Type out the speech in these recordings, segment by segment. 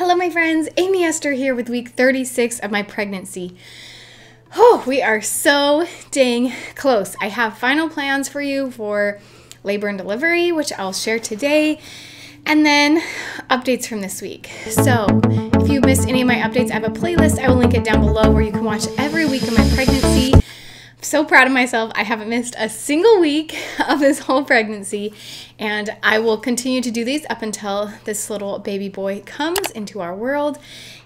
Hello my friends, Amy Esther here with week 36 of my pregnancy. Oh, we are so dang close. I have final plans for you for labor and delivery, which I'll share today, and then updates from this week. So if you missed any of my updates, I have a playlist. I will link it down below where you can watch every week of my pregnancy. I'm so proud of myself. I haven't missed a single week of this whole pregnancy, and I will continue to do these up until this little baby boy comes into our world.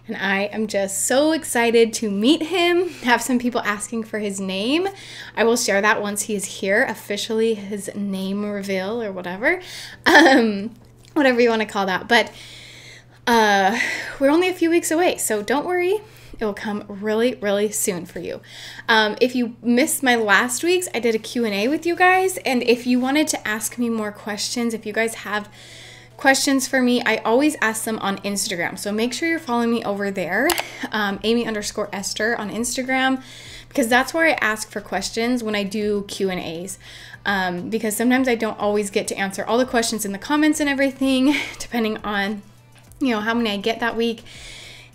And I am just so excited to meet him. Have some people asking for his name. I will share that once he is here, officially his name reveal or whatever. Whatever you want to call that. But we're only a few weeks away, so don't worry. It will come really, really soon for you. If you missed my last week's, I did a Q&A with you guys. And if you wanted to ask me more questions, if you guys have questions for me, I always ask them on Instagram. So make sure you're following me over there, Amy_Esther on Instagram, because that's where I ask for questions when I do Q&As. Because sometimes I don't always get to answer all the questions in the comments and everything, depending on, how many I get that week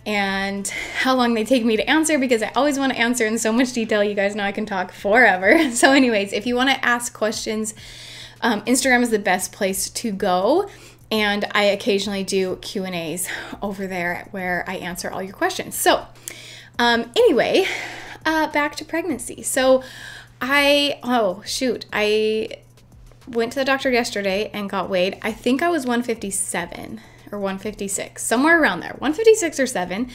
and how long they take me to answer, because I always want to answer in so much detail. You guys know I can talk forever. So anyways, if you want to ask questions, Instagram is the best place to go. And I occasionally do Q&As over there where I answer all your questions. So anyway, back to pregnancy. So I went to the doctor yesterday and got weighed. I think I was 157 or 156, somewhere around there, 156 or 7.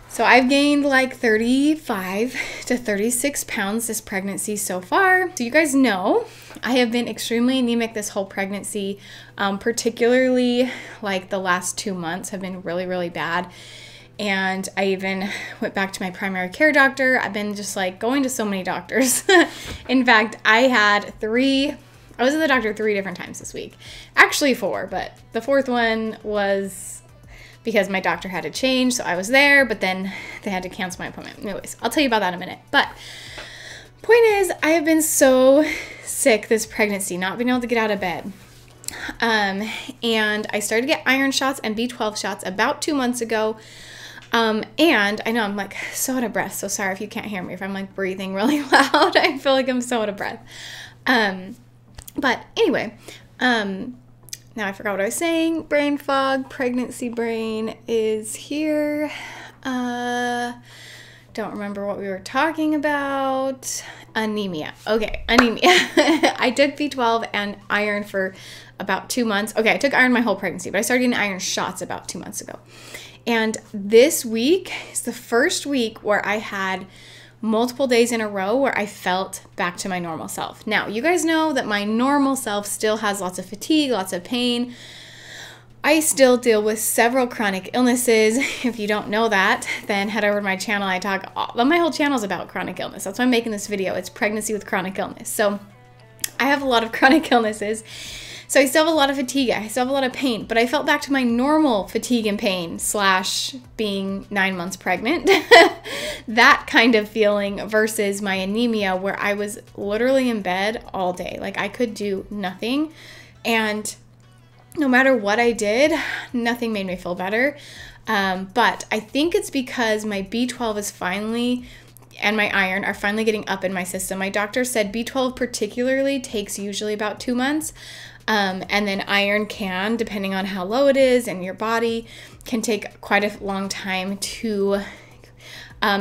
So I've gained like 35 to 36 pounds this pregnancy so far. So you guys know I have been extremely anemic this whole pregnancy, particularly like the last 2 months have been really, really bad. And I even went back to my primary care doctor. I've been just like going to so many doctors. In fact, I was at the doctor 3 different times this week. Actually 4, but the 4th one was because my doctor had to change, so I was there, but then they had to cancel my appointment. Anyways, I'll tell you about that in a minute. But point is, I have been so sick this pregnancy, not being able to get out of bed. And I started to get iron shots and B12 shots about 2 months ago. And I know I'm like so out of breath, so sorry if you can't hear me, if I'm like breathing really loud. I feel like I'm so out of breath. But anyway, now I forgot what I was saying. Brain fog, pregnancy brain is here. Don't remember what we were talking about. Anemia. Okay, anemia. I took B12 and iron for about 2 months. Okay, I took iron my whole pregnancy, but I started getting iron shots about 2 months ago. And this week is the first week where I had multiple days in a row where I felt back to my normal self. Now, you guys know that my normal self still has lots of fatigue, lots of pain. I still deal with several chronic illnesses. If you don't know that, then head over to my channel. My whole channel is about chronic illness. That's why I'm making this video. It's pregnancy with chronic illness. So I have a lot of chronic illnesses. So I still have a lot of fatigue. I still have a lot of pain, but I felt back to my normal fatigue and pain / being 9 months pregnant. That kind of feeling versus my anemia where I was literally in bed all day. Like I could do nothing. And no matter what I did, nothing made me feel better. But I think it's because my B12 is finally, and my iron are finally getting up in my system. My doctor said B12 particularly takes usually about 2 months. And then iron can, depending on how low it is in your body, can take quite a long time to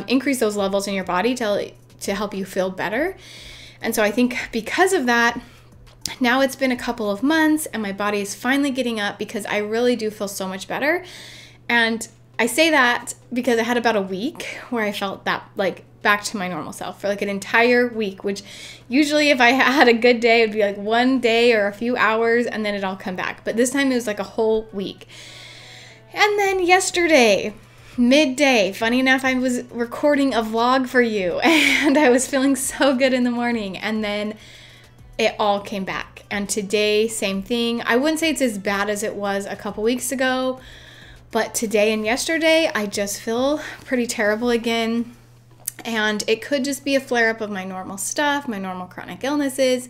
increase those levels in your body to help you feel better. And so I think because of that, now it's been a couple of months and my body is finally getting up because I really do feel so much better. And I say that because I had about a week where I felt that like back to my normal self for like an entire week, which usually if I had a good day, it would be like 1 day or a few hours and then it'd all come back. But this time it was like a whole week. And then yesterday, midday, funny enough, I was recording a vlog for you and I was feeling so good in the morning and then it all came back. And today, same thing. I wouldn't say it's as bad as it was a couple weeks ago, but today and yesterday, I just feel pretty terrible again. And it could just be a flare-up of my normal stuff, my normal chronic illnesses,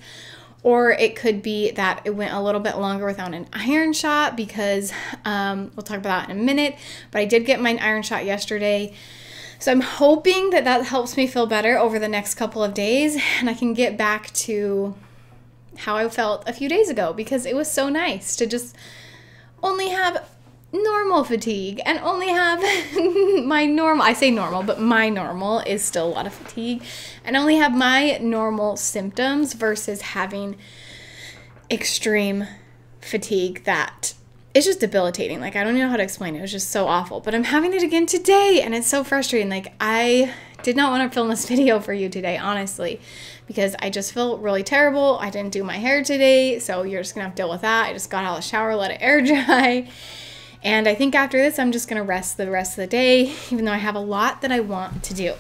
or it could be that it went a little bit longer without an iron shot because we'll talk about that in a minute, but I did get my iron shot yesterday. So I'm hoping that that helps me feel better over the next couple of days and I can get back to how I felt a few days ago, because it was so nice to just only have normal fatigue and only have my normal, I say normal, but my normal is still a lot of fatigue, and only have my normal symptoms versus having extreme fatigue that is just debilitating. Like, I don't know how to explain it. It was just so awful, but I'm having it again today and it's so frustrating. Like, I did not want to film this video for you today, honestly, because I just feel really terrible. I didn't do my hair today, so you're just gonna have to deal with that. I just got out of the shower, let it air dry. And I think after this, I'm just going to rest the rest of the day, even though I have a lot that I want to do.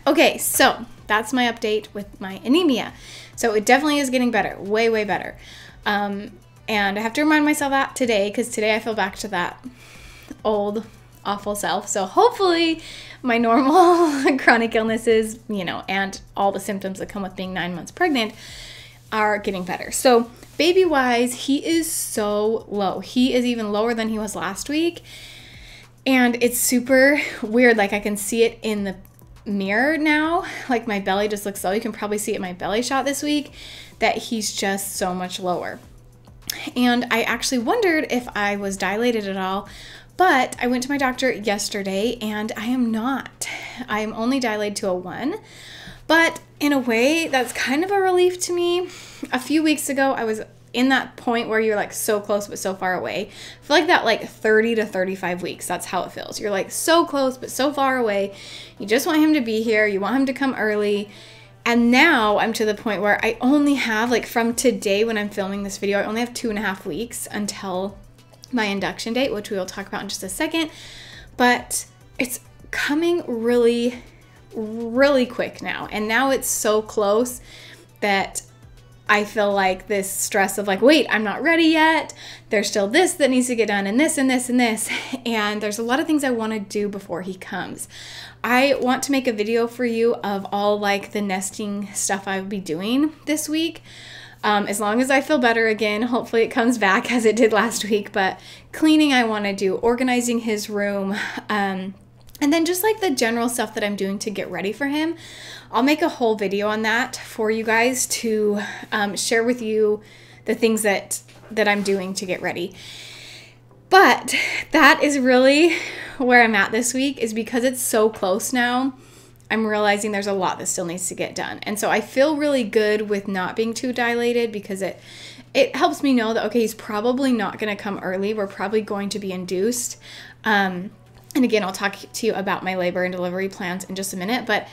Okay, so that's my update with my anemia. So it definitely is getting better, way, way better. And I have to remind myself that today, because today I feel back to that old, awful self. So hopefully my normal chronic illnesses, you know, and all the symptoms that come with being 9 months pregnant are getting better. So baby-wise, he is so low. He is even lower than he was last week. And it's super weird. Like, I can see it in the mirror now. Like, my belly just looks low. You can probably see it in my belly shot this week that he's just so much lower. And I actually wondered if I was dilated at all, but I went to my doctor yesterday and I am not. I am only dilated to a 1. But in a way, that's kind of a relief to me. A few weeks ago, I was in that point where you're like so close but so far away. I feel like that, like 30 to 35 weeks, that's how it feels. You're like so close but so far away. You just want him to be here. You want him to come early. And now I'm to the point where I only have, like, from today when I'm filming this video, I only have 2.5 weeks until my induction date, which we will talk about in just a second. But it's coming really, really quick now. And now it's so close that I feel like this stress of like, wait, I'm not ready yet. There's still this that needs to get done, and this and this and this. And there's a lot of things I want to do before he comes. I want to make a video for you of all like the nesting stuff I'll be doing this week. As long as I feel better again, hopefully it comes back as it did last week. But cleaning I want to do, organizing his room, and then just like the general stuff that I'm doing to get ready for him. I'll make a whole video on that for you guys to share with you the things that I'm doing to get ready. But that is really where I'm at this week, is because it's so close now. I'm realizing there's a lot that still needs to get done. And so I feel really good with not being too dilated, because it helps me know that, okay, he's probably not going to come early. We're probably going to be induced. And again, I'll talk to you about my labor and delivery plans in just a minute, but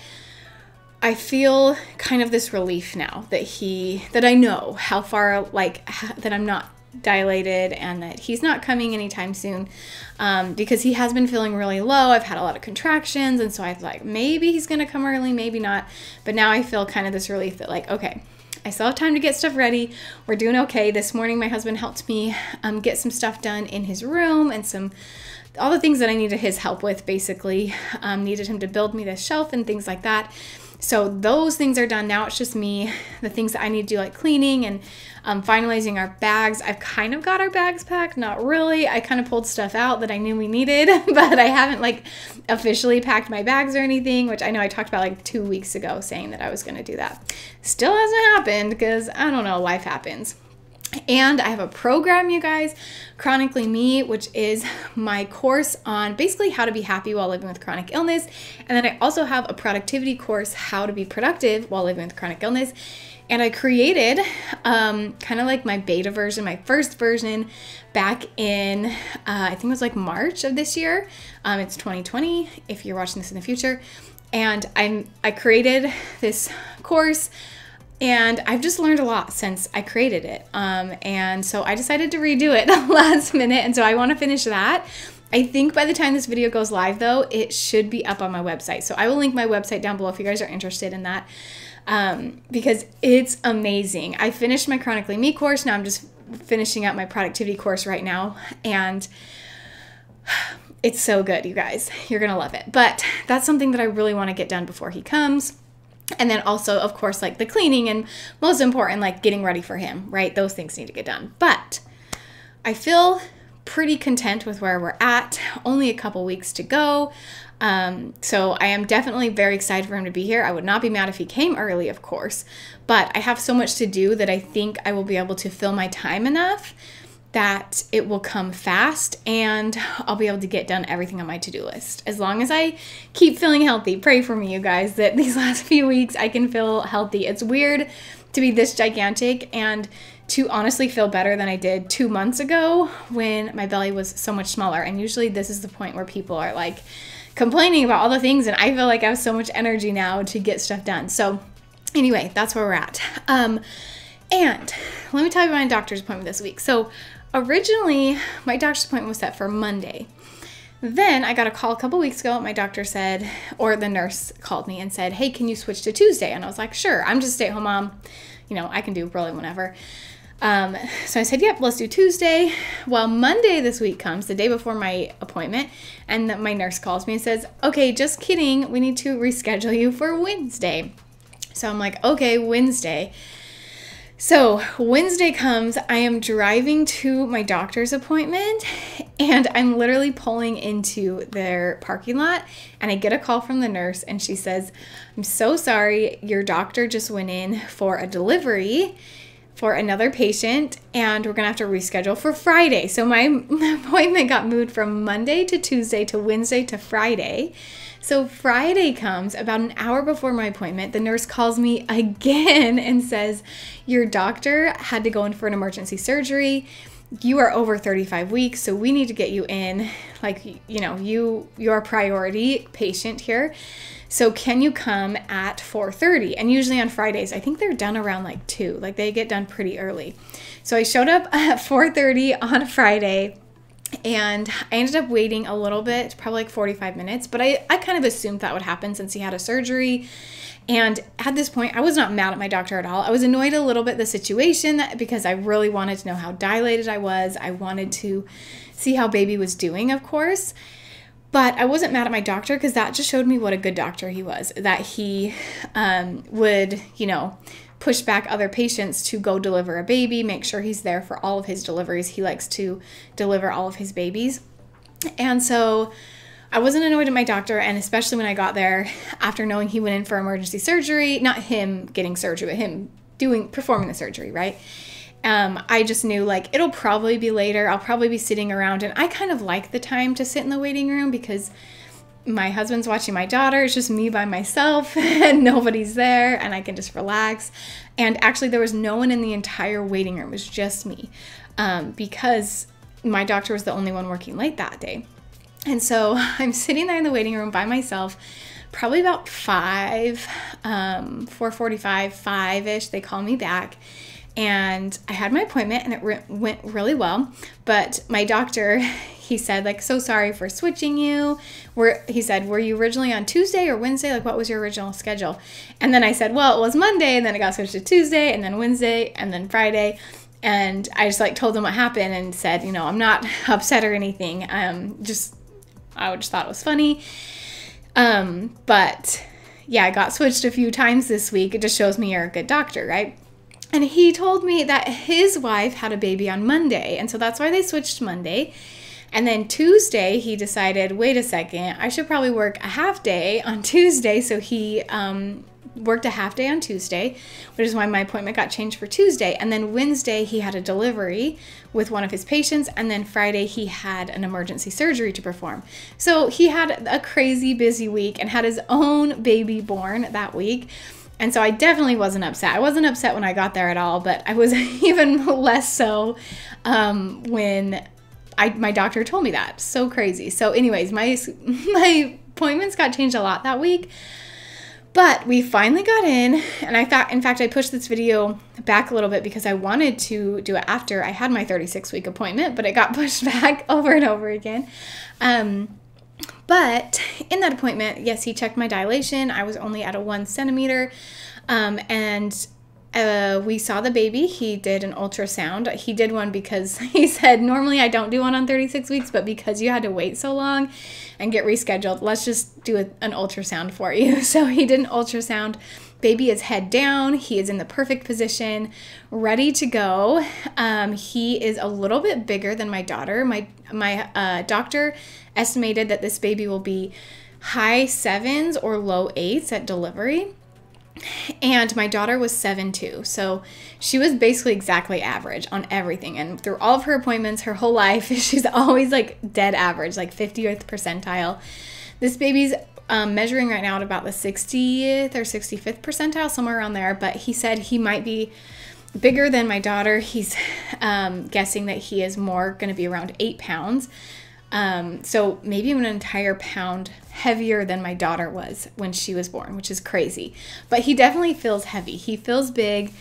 I feel kind of this relief now that I know how far, like, that I'm not dilated and that he's not coming anytime soon, because he has been feeling really low. I've had a lot of contractions, and so I was like, maybe he's gonna come early, maybe not. But now I feel kind of this relief that, like, okay, I still have time to get stuff ready. We're doing okay. This morning my husband helped me get some stuff done in his room, and all the things that I needed his help with, basically. Needed him to build me this shelf and things like that. So those things are done. Now it's just me, the things that I need to do, like cleaning and finalizing our bags. I've kind of got our bags packed, not really. I kind of pulled stuff out that I knew we needed, but I haven't like officially packed my bags or anything, which I know I talked about like 2 weeks ago saying that I was going to do that. Still hasn't happened because I don't know, life happens. And I have a program, you guys, Chronically Me, which is my course on basically how to be happy while living with chronic illness. And then I also have a productivity course, how to be productive while living with chronic illness. And I created kind of like my beta version, my first version back in, I think it was like March of this year. It's 2020 if you're watching this in the future. And I created this course, and I've just learned a lot since I created it. And so I decided to redo it last minute. And so I want to finish that. I think by the time this video goes live, though, it should be up on my website. So I will link my website down below if you guys are interested in that, because it's amazing. I finished my Chronically Me course. Now I'm just finishing up my productivity course right now. And it's so good, you guys. You're going to love it. But that's something that I really want to get done before he comes. And then also, of course, like the cleaning and most important, like getting ready for him, right? Those things need to get done. But I feel pretty content with where we're at. Only a couple weeks to go. So I am definitely very excited for him to be here. I would not be mad if he came early, of course, but I have so much to do that I think I will be able to fill my time enough that it will come fast and I'll be able to get done everything on my to-do list. As long as I keep feeling healthy. Pray for me, you guys, that these last few weeks I can feel healthy. It's weird to be this gigantic and to honestly feel better than I did 2 months ago when my belly was so much smaller. And usually this is the point where people are like complaining about all the things, and I feel like I have so much energy now to get stuff done. So anyway, that's where we're at. And let me tell you about my doctor's appointment this week. So originally, my doctor's appointment was set for Monday. Then I got a call a couple weeks ago. My doctor said, or the nurse called me and said, hey, can you switch to Tuesday? And I was like, sure, I'm just a stay-at-home mom. You know, I can do really whenever. So I said, yep, let's do Tuesday. Well, Monday this week comes, the day before my appointment, and my nurse calls me and says, okay, just kidding. We need to reschedule you for Wednesday. So I'm like, okay, Wednesday. So Wednesday comes, I am driving to my doctor's appointment and I'm literally pulling into their parking lot and I get a call from the nurse and she says, I'm so sorry, your doctor just went in for a delivery for another patient and we're gonna have to reschedule for Friday. So my appointment got moved from Monday to Tuesday to Wednesday to Friday. So Friday comes, about an hour before my appointment, the nurse calls me again and says, your doctor had to go in for an emergency surgery. You are over 35 weeks, so we need to get you in. Like, you know, you're a priority patient here. So can you come at 4:30? And usually on Fridays, I think they're done around like 2. Like they get done pretty early. So I showed up at 4:30 on a Friday. And I ended up waiting a little bit, probably like 45 minutes, but I kind of assumed that would happen since he had a surgery. And at this point, I was not mad at my doctor at all. I was annoyed a little bit the situation because I really wanted to know how dilated I was. I wanted to see how baby was doing, of course. But I wasn't mad at my doctor because that just showed me what a good doctor he was, that he would, you know, push back other patients to go deliver a baby, make sure he's there for all of his deliveries. He likes to deliver all of his babies. And so I wasn't annoyed at my doctor, and especially when I got there after knowing he went in for emergency surgery, not him getting surgery, but him performing the surgery, right? I just knew like it'll probably be later. I'll probably be sitting around, and I kind of like the time to sit in the waiting room because my husband's watching my daughter. It's just me by myself and nobody's there and I can just relax. And actually there was no one in the entire waiting room. It was just me because my doctor was the only one working late that day. And so I'm sitting there in the waiting room by myself, probably about 4:45, 5-ish, they call me back. And I had my appointment and it went really well. But my doctor, he said, like, so sorry for switching you. He said, were you originally on Tuesday or Wednesday? Like, what was your original schedule? And then I said, well, it was Monday. And then it got switched to Tuesday and then Wednesday and then Friday. And I just like told him what happened and said, you know, I'm not upset or anything. I just thought it was funny. But yeah, I got switched a few times this week. It just shows me you're a good doctor, right? And he told me that his wife had a baby on Monday. And so that's why they switched Monday. And then Tuesday, he decided, wait a second, I should probably work a half day on Tuesday. So he worked a half day on Tuesday, which is why my appointment got changed for Tuesday. And then Wednesday, he had a delivery with one of his patients. And then Friday, he had an emergency surgery to perform. So he had a crazy busy week and had his own baby born that week. And so I definitely wasn't upset. I wasn't upset when I got there at all, but I was even less so when my doctor told me that. So crazy. So anyways, my appointments got changed a lot that week, but we finally got in. And I thought, in fact, I pushed this video back a little bit because I wanted to do it after I had my 36-week appointment, but it got pushed back over and over again. But in that appointment, yes, he checked my dilation. I was only at a 1 centimeter. And we saw the baby. He did an ultrasound. He did one because he said, normally I don't do one on 36 weeks, but because you had to wait so long and get rescheduled, let's just do an ultrasound for you. So he did an ultrasound. Baby is head down. He is in the perfect position, ready to go. He is a little bit bigger than my daughter. My doctor estimated that this baby will be high 7s or low 8s at delivery. And my daughter was 7'2", so she was basically exactly average on everything. And through all of her appointments, her whole life, she's always like dead average, like 50th percentile. This baby's measuring right now at about the 60th or 65th percentile, somewhere around there. But he said he might be bigger than my daughter. He's guessing that he is more going to be around 8 pounds. So maybe an entire pound heavier than my daughter was when she was born, which is crazy. But he definitely feels heavy. He feels big.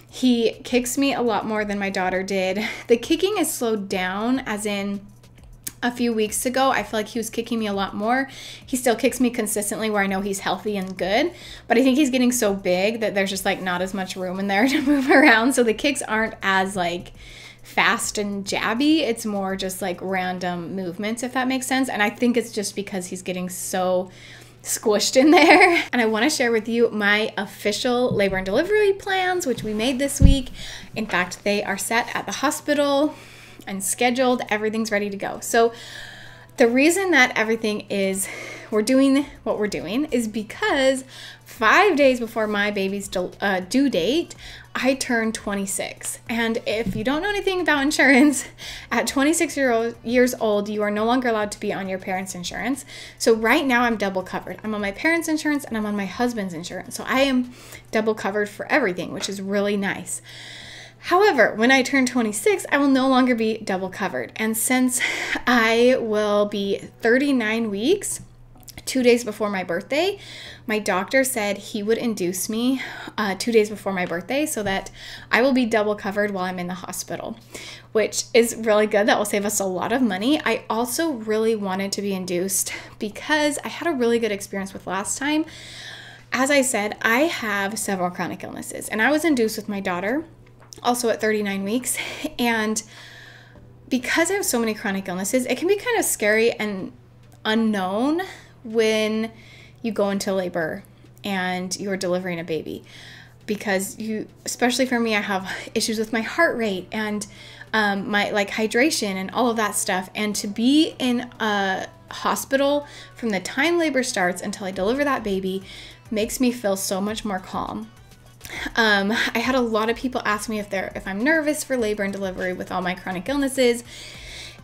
He kicks me a lot more than my daughter did. The kicking is slowed down, as in a few weeks ago, I feel like he was kicking me a lot more. He still kicks me consistently where I know he's healthy and good, but I think he's getting so big that there's just like not as much room in there to move around. So the kicks aren't as like fast and jabby. It's more just like random movements, if that makes sense. And I think it's just because he's getting so squished in there. And I want to share with you my official labor and delivery plans, which we made this week. In fact, they are set at the hospital and scheduled. Everything's ready to go. So the reason that we're doing what we're doing is because 5 days before my baby's due date, I turned 26. And if you don't know anything about insurance, at 26 years old, you are no longer allowed to be on your parents' insurance. So right now I'm double covered. I'm on my parents' insurance and I'm on my husband's insurance. So I am double covered for everything, which is really nice. However, when I turn 26, I will no longer be double covered. And since I will be 39 weeks, 2 days before my birthday, my doctor said he would induce me 2 days before my birthday so that I will be double covered while I'm in the hospital, which is really good. That will save us a lot of money. I also really wanted to be induced because I had a really good experience with last time. As I said, I have several chronic illnesses, and I was induced with my daughter also at 39 weeks. And because I have so many chronic illnesses, it can be kind of scary and unknown when you go into labor and you're delivering a baby, because especially for me, I have issues with my heart rate and my like hydration and all of that stuff. And to be in a hospital from the time labor starts until I deliver that baby makes me feel so much more calm. I had a lot of people ask me if I'm nervous for labor and delivery with all my chronic illnesses,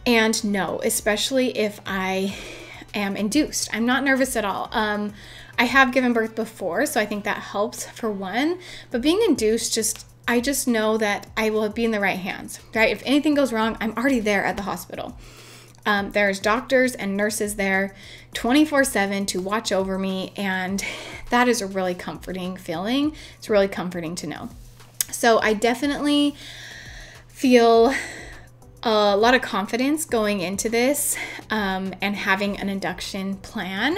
and no, especially if I am induced. I'm not nervous at all. I have given birth before, so I think that helps for one, but being induced, I just know that I will be in the right hands, right? If anything goes wrong, I'm already there at the hospital. There's doctors and nurses there 24/7 to watch over me, and that is a really comforting feeling. It's really comforting to know. So I definitely feel a lot of confidence going into this, and having an induction plan.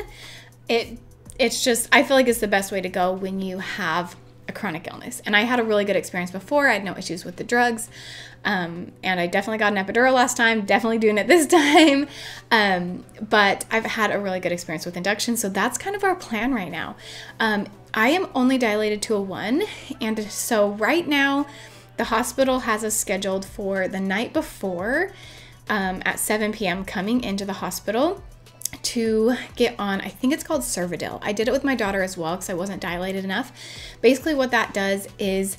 It's just, I feel like it's the best way to go when you have a chronic illness. And I had a really good experience before. I had no issues with the drugs. And I definitely got an epidural last time, definitely doing it this time. But I've had a really good experience with induction. So that's kind of our plan right now. I am only dilated to a 1. And so right now, the hospital has us scheduled for the night before, at 7 p.m. coming into the hospital to get on, I think it's called Cervidil. I did it with my daughter as well because I wasn't dilated enough. Basically what that does is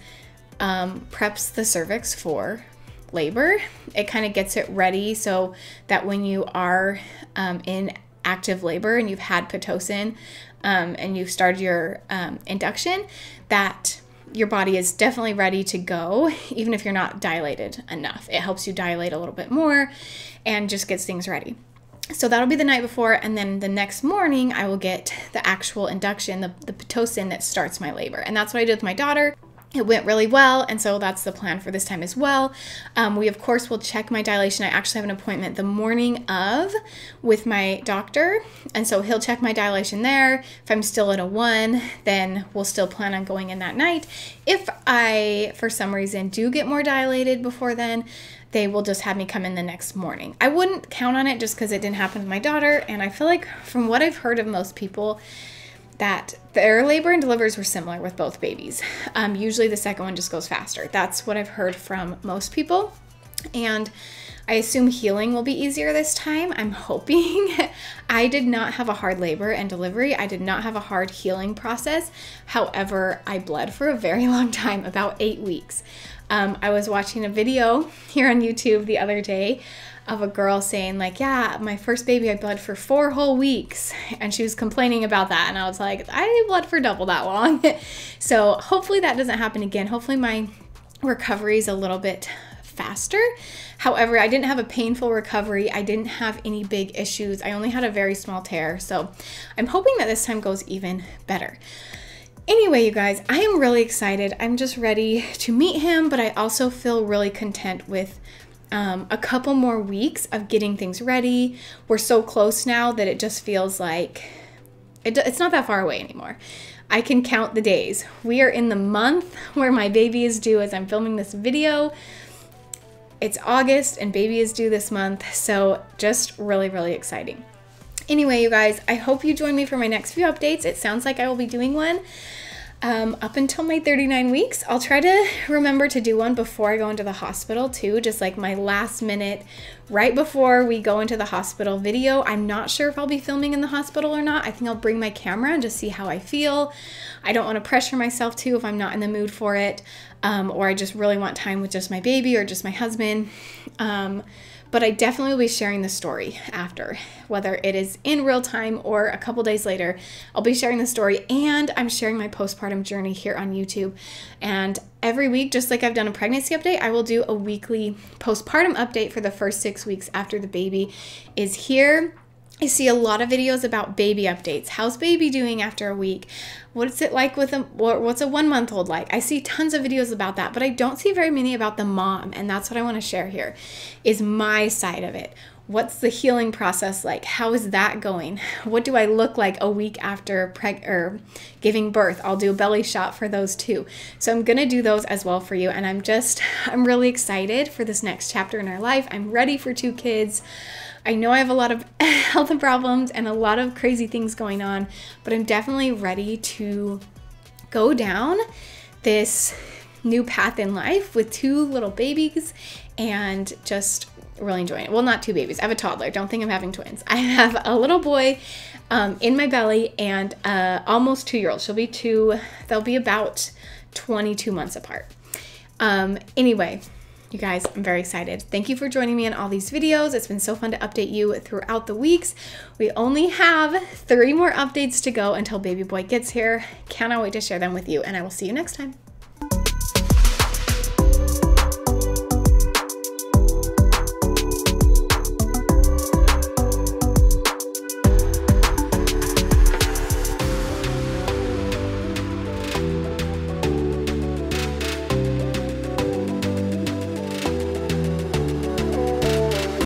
preps the cervix for labor. It kind of gets it ready so that when you are in active labor and you've had Pitocin and you've started your induction, that your body is definitely ready to go, even if you're not dilated enough. It helps you dilate a little bit more and just gets things ready. So that'll be the night before, and then the next morning I will get the actual induction, the Pitocin that starts my labor. And that's what I did with my daughter. it went really well, and so that's the plan for this time as well. We, of course, will check my dilation. I actually have an appointment the morning of with my doctor, and so he'll check my dilation there. If I'm still at a 1, then we'll still plan on going in that night. If I, for some reason, do get more dilated before then, they will just have me come in the next morning. I wouldn't count on it just because it didn't happen with my daughter, and I feel like from what I've heard of most people, that their labor and deliveries were similar with both babies. Usually the second one just goes faster. That's what I've heard from most people. And I assume healing will be easier this time. I'm hoping. I did not have a hard labor and delivery. I did not have a hard healing process. However, I bled for a very long time, about 8 weeks. I was watching a video here on YouTube the other day of a girl saying like, yeah, my first baby, I bled for 4 whole weeks. And she was complaining about that. And I was like, I bled for double that long. So hopefully that doesn't happen again. Hopefully my recovery is a little bit faster. However, I didn't have a painful recovery. I didn't have any big issues. I only had a very small tear. So I'm hoping that this time goes even better. Anyway, you guys, I am really excited. I'm just ready to meet him, but I also feel really content with a couple more weeks of getting things ready. We're so close now that it just feels like it's not that far away anymore. I can count the days. We are in the month where my baby is due as I'm filming this video. It's August and baby is due this month. So just really, really exciting. Anyway, you guys, I hope you join me for my next few updates. It sounds like I will be doing one up until my 39 weeks. I'll try to remember to do one before I go into the hospital too, just like my last minute, right before we go into the hospital video. I'm not sure if I'll be filming in the hospital or not. I think I'll bring my camera and just see how I feel. I don't want to pressure myself too if I'm not in the mood for it, or I just really want time with just my baby or just my husband. But I definitely will be sharing the story after, whether it is in real time or a couple days later. I'll be sharing the story, and I'm sharing my postpartum journey here on YouTube. And every week, just like I've done a pregnancy update, I will do a weekly postpartum update for the first 6 weeks after the baby is here. I see a lot of videos about baby updates. How's baby doing after a week? What's it like with what's a 1-month-old like? I see tons of videos about that, but I don't see very many about the mom. And that's what I want to share here is my side of it. What's the healing process like? How is that going? What do I look like a week after giving birth? I'll do a belly shot for those too. So I'm going to do those as well for you. And I'm really excited for this next chapter in our life. I'm ready for 2 kids. I know I have a lot of health problems and a lot of crazy things going on, but I'm definitely ready to go down this new path in life with 2 little babies and just really enjoying it. Well, not 2 babies. I have a toddler. Don't think I'm having twins. I have a little boy in my belly and almost 2-year-old. She'll be 2. They'll be about 22 months apart. Anyway, you guys, I'm very excited. Thank you for joining me in all these videos. It's been so fun to update you throughout the weeks. We only have 3 more updates to go until baby boy gets here. Cannot wait to share them with you, and I will see you next time.